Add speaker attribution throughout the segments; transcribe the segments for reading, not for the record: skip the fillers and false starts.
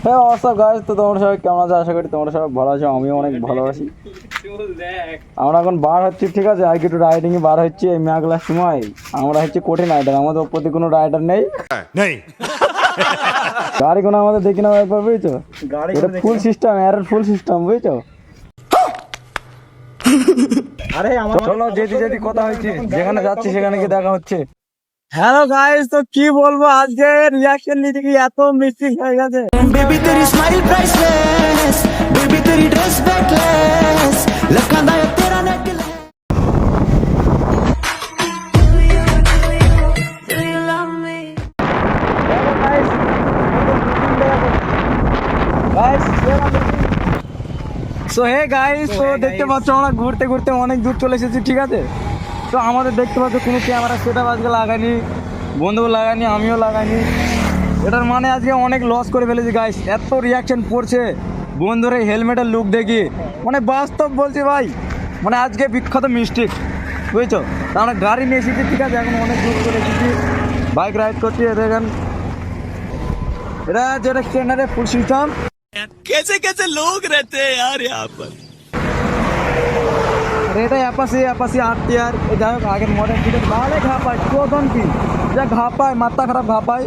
Speaker 1: হ্যাঁ WhatsApp guys, তো তোমরা সবাই কেমন আছো? আশা করি তোমরা সবাই ভালো আছো, আমিও অনেক ভালো আছি। আমরা এখন বার হচ্ছি, ঠিক আছে, আজকে একটু রাইডিংয়ে বার হচ্ছে এই মেঘলার সময়। আমরা হচ্ছে কঠিন রাইডার, আমাদের প্রতি কোনো রাইডার নেই। গাড়ি কোনো আমাদের দেখি না একবার, বুঝছো? এটা ফুল সিস্টেম, এর ফুল সিস্টেম, বুঝছো?
Speaker 2: আরে
Speaker 1: চলো যেতে যেতে কথা হচ্ছে, যেখানে যাচ্ছি সেখানে গিয়ে দেখা হচ্ছে।
Speaker 2: হ্যালো গাইস, তো কি বলবো, আজকে রিয়াকশন নিতে গিয়ে এত মিস্টেক হয়ে গেছে।
Speaker 3: बेबी तेरी स्माइल प्राइसलेस, बेबी तेरी ड्रेस बैकलेस, लखनदा है तेरा नेकलेस।
Speaker 1: সো হে গাইস, তো দেখতে পাচ্ছ আমরা ঘুরতে ঘুরতে অনেক দূর চলে এসেছি, ঠিক আছে। তো আমাদের দেখতে পাচ্ছ কোনো ক্যামেরা সেটআপ আজকে লাগাইনি, বন্ধুও লাগাইনি, আমিও লাগাইনি। এটার মানে আজকে অনেক লস করে ফেলেছি গাইস, এত রিয়াকশন পড়ছে বন্ধুরা হেলমেটের লুক দেখি, মানে বাস্তব বলছি ভাই, মানে আজকে বিখ্যাত মিস্টেক, বুঝছো? তা আমরা গাড়ি নিয়ে এসেছি, ঠিক আছে, এখন অনেক দূর চলে এসেছি, বাইক রাইড করছি। দেখেন এটা যেটা ট্রেনারে ফুল সিস্টেম।
Speaker 3: कैसे कैसे लोग रहते हैं यार यहाँ पर।
Speaker 1: এটা অ্যাপাসি আরটিআর, যাই হোক আগের মডেল, ঠিক আছে, ভালো ঘা পায় প্রথম কি যা ঘা পায়, মাথা খারাপ ঘা পায়।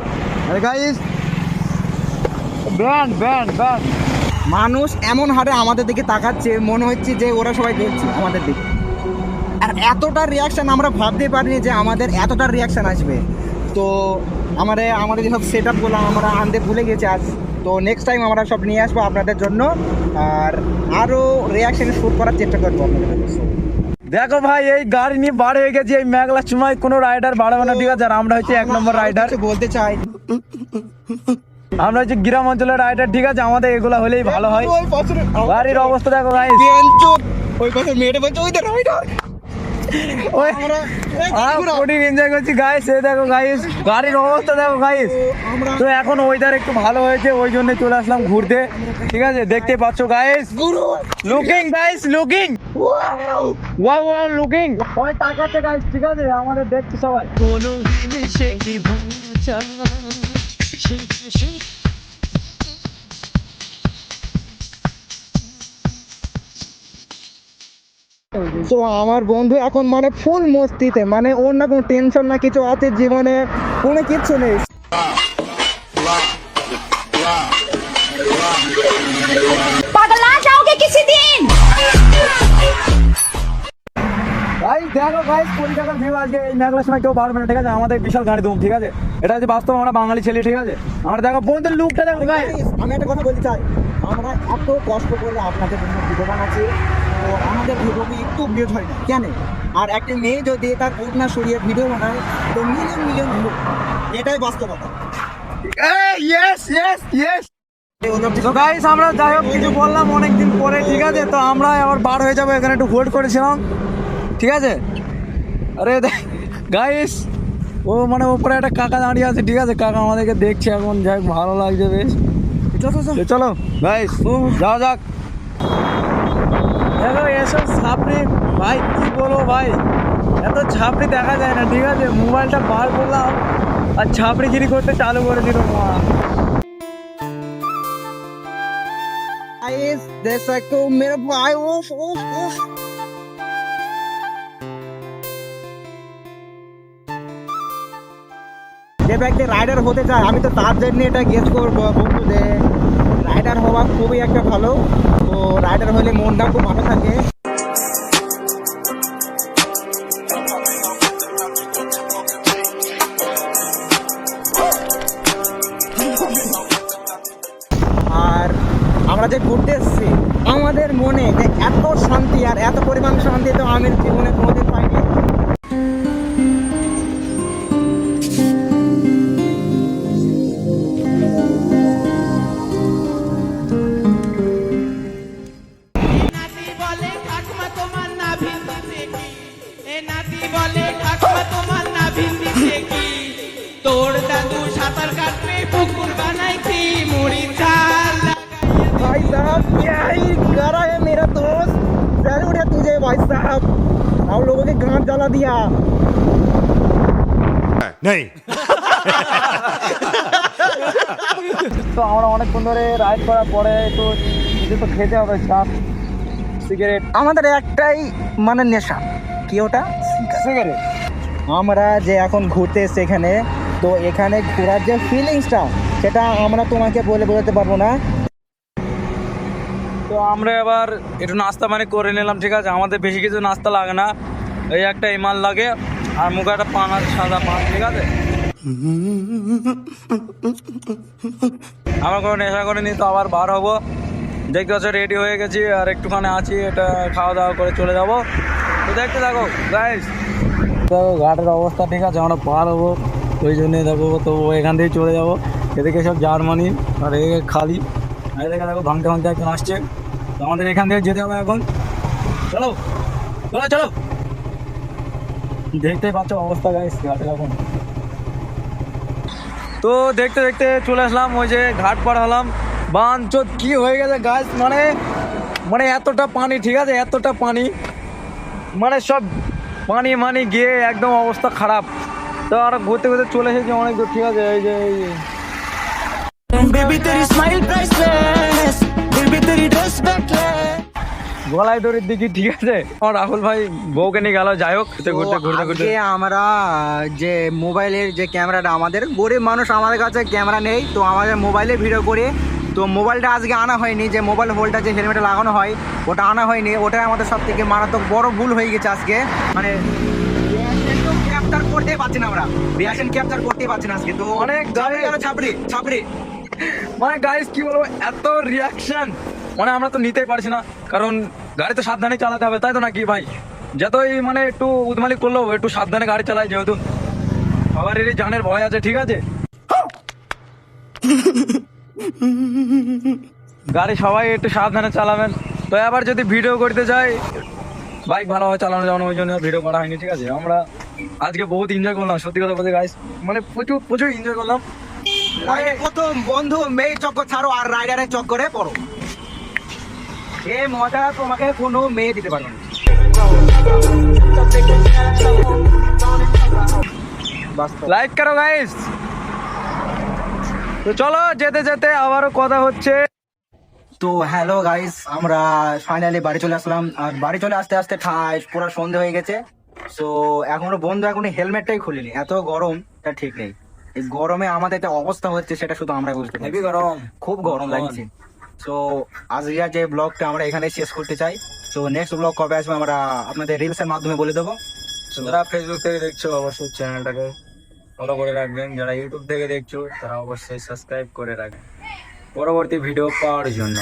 Speaker 1: আরে গাইস ব্যান্ড ব্যান্ড ব্যান্ড,
Speaker 2: মানুষ এমন হারে আমাদের দিকে তাকাচ্ছে, মনে হচ্ছে যে ওরা সবাই দেখছে আমাদের দিকে। আর এতটা রিয়াকশন আমরা ভাবতে পারিনি যে আমাদের এতটা রিয়াকশন আসবে। তো আমাদের যেসব সেট আপগুলো আমরা আনতে ভুলে গেছি আজ। তো নেক্সট টাইম আমরা সব নিয়ে আসবো আপনাদের জন্য, আর আরও রিয়াকশন শ্যুট করার চেষ্টা করবো আপনাদের জন্য।
Speaker 1: দেখো ভাই, এই গাড়ি নিয়ে বার হয়ে গেছি এই মেঘলার সময়, কোনো রাইডার বাড়াবে না, ঠিক আছে। আর আমরা হচ্ছে 1 নম্বর রাইডার,
Speaker 2: বলতে চাই
Speaker 1: আমরা হচ্ছে গ্রাম অঞ্চলের রাইডার, ঠিক আছে। আমাদের এগুলো হলেই ভালো হয়। গাড়ির অবস্থা দেখো গাইস,
Speaker 2: ওই পাশে মেয়েটা বলছে ওই রাইডার।
Speaker 1: এনজয় করছি গাইস, এই দেখো গাইস গাড়ির অবস্থা দেখো গাইস। তো এখন ওয়েদার একটু ভালো হয়েছে, ওই জন্য চলে আসলাম ঘুরতে, ঠিক আছে। দেখতে পাচ্ছ guys, looking guys, looking wow wow, looking সবাই তাকাচ্ছে গাইস, ঠিক আছে, আমাদের দেখছি সবাই।
Speaker 2: তো আমার বন্ধু এখন মানে ফুল মস্তিতে, মানে ওর না কোনো টেনশন না কিছু আছে জীবনে, কোনো কিচ্ছু নেই।
Speaker 4: पगला जाओगे किसी दिन।
Speaker 1: গাইস দেখো গাইস, কলকাতার ভিউ আজকে এই মেঘলার সময় কেউ পারবে না, ঠিক আছে। আমাদের বিশাল গাড়ি দুম, ঠিক আছে, এটা হচ্ছে বাস্তব, আমরা বাঙালি ছেলে, ঠিক আছে। আমরা দেখো বন্ধুর লুকটা দেখো গাইস।
Speaker 2: আমি একটা কথা বলতে চাই, আমরা এত কষ্ট করে আপনাদের জন্য ভিডিও বানাচ্ছি, তো আমাদের ভিডিও একটু ভিউ হয় না কেন? আর একটা মেয়ে যদি তার ঘটনা সরিয়ে ভিডিও বানায় তো মিলিয়ন মিলিয়ন ভিউ, এটাই বাস্তবতা।
Speaker 1: Yes yes yes. তো গাইস আমরা যাই হোক কিছু বললাম অনেকদিন পরে, ঠিক আছে। তো আমরা আবার বার হয়ে যাবো, এখানে একটু হোল্ড করেছিলাম, ঠিক আছে। আরে গাইস, ও মানে ওপরে একটা কাকা দাঁড়িয়ে আছে, ঠিক আছে, কাকা আমাদেরকে দেখছে এখন, যাই হোক ভালো লাগছে বেশ। চলো গাইস যাওয়া যাক। দেখো এসব ছাপড়ি ভাই, কি বলবো ভাই, এত ছাপড়ি দেখা যায় না, ঠিক আছে। মোবাইলটা বার করলাম আর ছাপড়িগিরি করতে চালু করে দিল মা।
Speaker 2: गाइस देख सकते हो मेरे भाई, उफ उफ उफ। যে ব্যক্তি রাইডার হতে চায়, আমি তো তার জন্য এটা গেস করবো বন্ধু, যে রাইডার হওয়া খুবই একটা ভালো। তো রাইডার হলে মনটা খুব ভালো থাকে। আর আমরা যে ঘুরতে এসেছি, আমাদের মনে যে এত শান্তি আর এত পরিমাণ শান্তি তো আমি জীবনে কোনোদিন পাইনি।
Speaker 5: তোর দাদু সাঁতার কাটবে পুকুর বানাইছি মুড়ি চাল।
Speaker 2: भाई साहब क्या ही करा है मेरा दोस्त, सैल्यूट है तुझे भाई साहब, हम लोगों के गांड जला दिया।
Speaker 6: नहीं
Speaker 1: তো আমরা অনেকক্ষণ ধরে রাইড করার পরে তো কিছু তো খেতে হবে, চাপ, সিগারেট।
Speaker 2: আমাদের একটাই মানে নেশা, কি ওটা?
Speaker 1: সিগারেট।
Speaker 2: আমরা যে এখন ঘুরতে এসেছি এখানে, তো এখানে ঘোরার যে ফিলিংসটা সেটা আমরা তোমাকে বলে বোঝাতে পারবো না।
Speaker 1: তো আমরা এবার একটু নাস্তা মানে করে নিলাম, ঠিক আছে। আমাদের বেশি কিছু নাস্তা লাগে না, এই একটা ইমাল লাগে আর মুখে একটা পান আর সাদা পান, ঠিক আছে। আমরা কোনো নেশা করে নি, তো আবার বার হবো। দেখতে পাচ্ছ রেডি হয়ে গেছি আর একটুখানি আছি, এটা খাওয়া দাওয়া করে চলে যাবো। তো দেখতে থাকো গাইস। তো ঘাটের অবস্থা ঠিক আছে, আমরা পার হবো, ওই জন্যই দেখো। তো এখান থেকে চলে যাবো, এদিকে সব জার্মানি আর এদিকে খালি। আর এদিকে দেখো ভাঙতে ভাঙতে একজন আসছে। তো আমাদের এখান থেকে যেতে হবে এখন। চলো চলো চলো। দেখতেই পাচ্ছ অবস্থা গাইস ঘাটের এখন। তো দেখতে দেখতে চলে আসলাম, ওই যে ঘাট পার হলাম। বাঞ্চোদ কি হয়ে গেছে গাইস, মানে মানে এতটা পানি, ঠিক আছে, এতটা পানি, মানে সব পানি মানি গিয়ে একদম অবস্থা খারাপ। তো আর ঘুরতে ঘুরতে চলে এসেছি অনেক দূর, ঠিক আছে। এই যে
Speaker 3: बेबी तेरी स्माइल प्राइसलेस बेबी तेरी ड्रेस बैकलेस
Speaker 1: গলায় দড়ির দিকে, ঠিক আছে। আমার রাহুল ভাই বউকে নিয়ে গেল, যাই হোক ঘুরতে ঘুরতে ঘুরতে ঘুরতে।
Speaker 2: আজকে আমরা যে মোবাইলের যে ক্যামেরাটা, আমাদের গরিব মানুষ, আমাদের কাছে ক্যামেরা নেই, তো আমাদের মোবাইলে ভিডিও করে। তো মোবাইলটা আজকে আনা হয়নি, যে মোবাইল হোল্ডার যে হেলমেটে লাগানো হয় ওটা আনা হয়নি। ওটাই আমাদের সব থেকে মারাত্মক বড় ভুল হয়ে গেছে আজকে। মানে ক্যাপচার করতেই পারছি না, আমরা রিয়াকশন ক্যাপচার করতেই পারছি না আজকে। তো
Speaker 1: অনেক
Speaker 2: ছাপড়ি গেল, ছাপড়ি ছাপড়ি।
Speaker 1: মানে গাইস কি বলবো, এত রিয়াকশন মানে আমরা তো নিতেই পারছি না, কারণ গাড়ি তো সাবধানে চালাতে হবে, তাই তো নাকি ভাই? যতই মানে একটু উদমালি করলেও একটু সাবধানে গাড়ি চালাই, যেহেতু সবারই জানের ভয় আছে, ঠিক আছে। গাড়ি সবাই একটু সাবধানে চালাবেন। তো এবার যদি ভিডিও করতে যাই, বাইক ভালোভাবে চালানো যাবে না, ওই জন্য ভিডিও করা হয়নি, ঠিক আছে। আমরা আজকে বহুত এনজয় করলাম, সত্যি কথা বলতে গাইস, মানে প্রচুর প্রচুর এনজয় করলাম।
Speaker 2: প্রথম বন্ধু মেয়ে চক্কর ছাড়ো আর রাইডারের চক্করে পড়ো, এই মজা তোমাকে কোনো মেয়ে দিতে পারবে না।
Speaker 1: লাইক করো গাইস। তো চলো যেতে যেতে আবারও কথা হচ্ছে।
Speaker 2: তো হ্যালো গাইস, আমরা ফাইনালি বাড়ি চলে আসলাম। আর বাড়ি চলে আসতে আসতে পুরো সন্ধে হয়ে গেছে। তো এখনো বন্ধু এখনো হেলমেটটাই খুলিনি, এত গরম তা ঠিক নেই। এই গরমে আমাদের যে অবস্থা হচ্ছে সেটা শুধু আমরা বুঝতে পারি,
Speaker 1: হেভি গরম,
Speaker 2: খুব গরম লাগছে। তো আজকের যে ব্লগটা আমরা এখানে শেষ করতে চাই। তো নেক্সট ব্লগ কবে আসবে আমরা আপনাদের রিলস এর মাধ্যমে বলে দেবো।
Speaker 1: যারা ফেসবুক থেকে দেখছো অবশ্যই চ্যানেলটাকে ফলো করে রাখবেন, যারা ইউটিউব থেকে দেখছো তারা অবশ্যই সাবস্ক্রাইব করে রাখবেন পরবর্তী ভিডিও পাওয়ার জন্য।